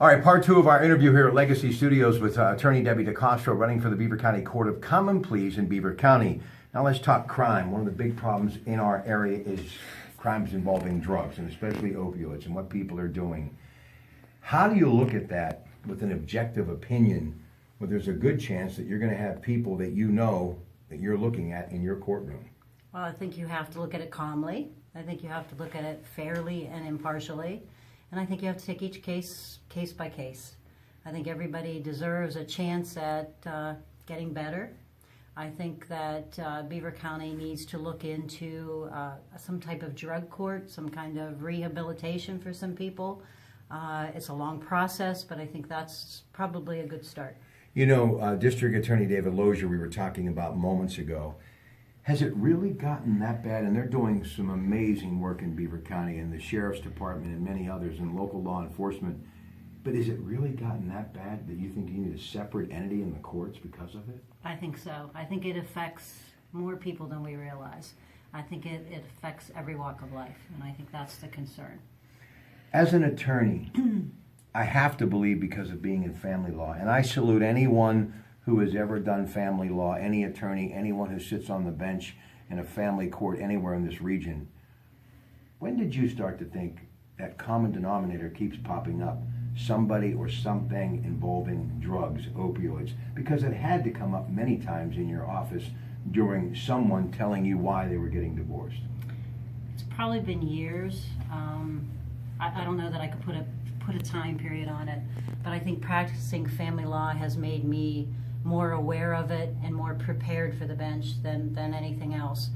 All right, part two of our interview here at Legacy Studios with attorney Debbie DeCastro, running for the Beaver County Court of Common Pleas in Beaver County. Now let's talk crime. One of the big problems in our area is crimes involving drugs, and especially opioids, and what people are doing. How do you look at that with an objective opinion when there's a good chance that you're going to have people that you know that you're looking at in your courtroom? Well, I think you have to look at it calmly. I think you have to look at it fairly and impartially. And I think you have to take each case by case. I think everybody deserves a chance at getting better. I think that Beaver County needs to look into some type of drug court, some kind of rehabilitation for some people. It's a long process, but I think that's probably a good start. You know, District Attorney David Lozier, we were talking about moments ago. Has it really gotten that bad? And they're doing some amazing work in Beaver County and the Sheriff's Department and many others and local law enforcement. But has it really gotten that bad that you think you need a separate entity in the courts because of it? I think so. I think it affects more people than we realize. I think it affects every walk of life, and I think that's the concern. As an attorney, I have to believe because of being in family law, and I salute anyone who has ever done family law, any attorney, anyone who sits on the bench in a family court anywhere in this region. When did you start to think that common denominator keeps popping up? Somebody or something involving drugs, opioids, because it had to come up many times in your office during someone telling you why they were getting divorced. It's probably been years. I don't know that I could put a time period on it, but I think practicing family law has made me more aware of it and more prepared for the bench than anything else.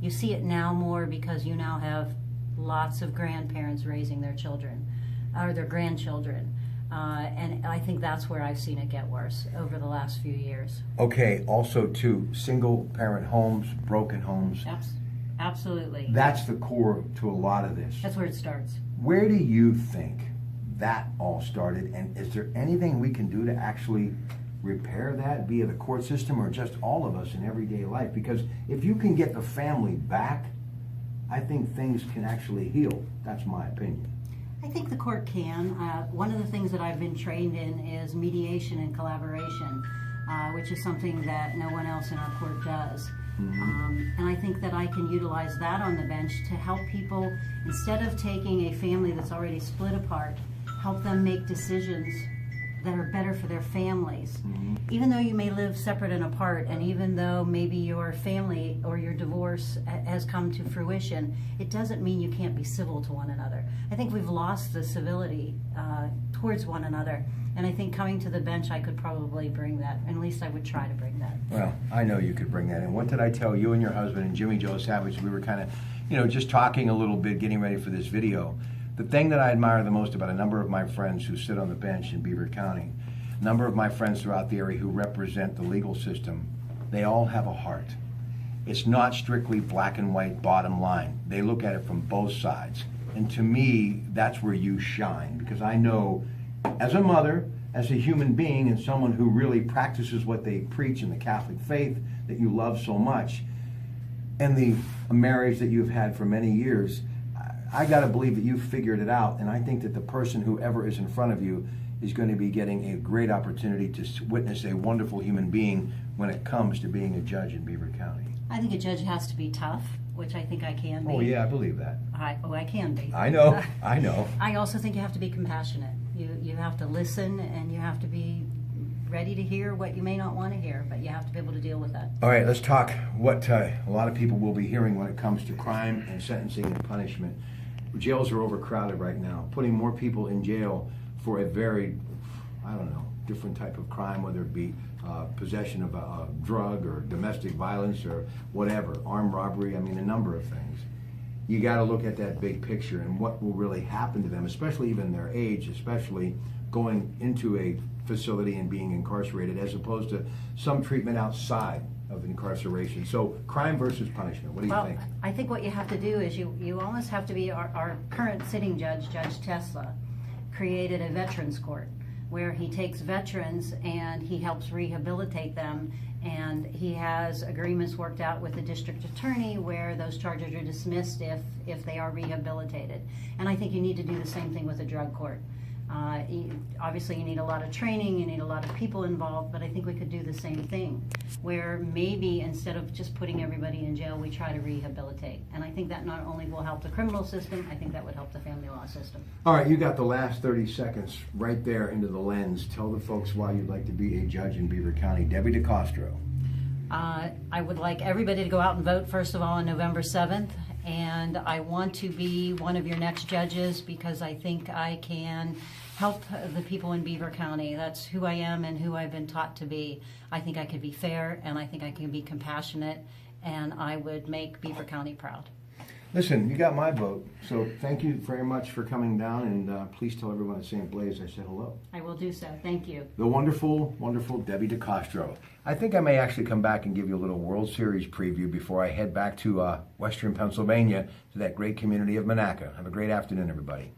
You see it now more because you now have lots of grandparents raising their children or their grandchildren, and I think that's where I've seen it get worse over the last few years. Okay, also too, single parent homes, broken homes. Absolutely. That's the core to a lot of this. That's where it starts. Where do you think that all started, and is there anything we can do to actually repair that via the court system or just all of us in everyday life? Because if you can get the family back, I think things can actually heal. That's my opinion. I think the court can. One of the things that I've been trained in is mediation and collaboration, which is something that no one else in our court does. And I think that I can utilize that on the bench to help people, instead of taking a family that's already split apart, help them make decisions that are better for their families. Even though you may live separate and apart, and even though maybe your family or your divorce has come to fruition, it doesn't mean you can't be civil to one another. I think we've lost the civility towards one another, and I think coming to the bench I could probably bring that, at least I would try to bring that. Well, I know you could bring that in. What did I tell you and your husband and Jimmy Joe Savage? We were kind of, just talking a little bit, getting ready for this video. The thing that I admire the most about a number of my friends who sit on the bench in Beaver County, a number of my friends throughout the area who represent the legal system, they all have a heart. It's not strictly black and white bottom line. They look at it from both sides. And to me, that's where you shine, because I know as a mother, as a human being, and someone who really practices what they preach in the Catholic faith that you love so much, and the marriage that you've had for many years, I got to believe that you've figured it out, and I think that the person, whoever is in front of you, is going to be getting a great opportunity to witness a wonderful human being when it comes to being a judge in Beaver County. I think a judge has to be tough, which I think I can be. Oh yeah, I believe that. I can be. I know, I know. I also think you have to be compassionate. You have to listen, and you have to be ready to hear what you may not want to hear, but you have to be able to deal with that. All right, let's talk what a lot of people will be hearing when it comes to crime and sentencing and punishment. Jails are overcrowded right now, putting more people in jail for a very, different type of crime, whether it be possession of a drug or domestic violence or whatever, armed robbery, a number of things. You got to look at that big picture and what will really happen to them, especially even their age, especially going into a facility and being incarcerated, as opposed to some treatment outside of incarceration. So crime versus punishment, what do you think? I think what you have to do is you almost have to be, our current sitting judge, Judge Tesla, created a veterans court where he takes veterans and he helps rehabilitate them, and he has agreements worked out with the district attorney where those charges are dismissed if they are rehabilitated. And I think you need to do the same thing with a drug court. obviously you need a lot of training, you need a lot of people involved, but I think we could do the same thing, where maybe instead of just putting everybody in jail, we try to rehabilitate. And I think that not only will help the criminal system, I think that would help the family law system. All right, you got the last 30 seconds right there into the lens. Tell the folks why you'd like to be a judge in Beaver County. Debbie DeCastro. I would like everybody to go out and vote, first of all, on November 7th. And I want to be one of your next judges because I think I can help the people in Beaver County. That's who I am and who I've been taught to be. I think I could be fair, and I think I can be compassionate, and I would make Beaver County proud. Listen, you got my vote, so thank you very much for coming down, and please tell everyone at St. Blaise I said hello. I will do so. Thank you. The wonderful, wonderful Debbie DeCastro. I think I may actually come back and give you a little World Series preview before I head back to Western Pennsylvania to that great community of Monaca. Have a great afternoon, everybody.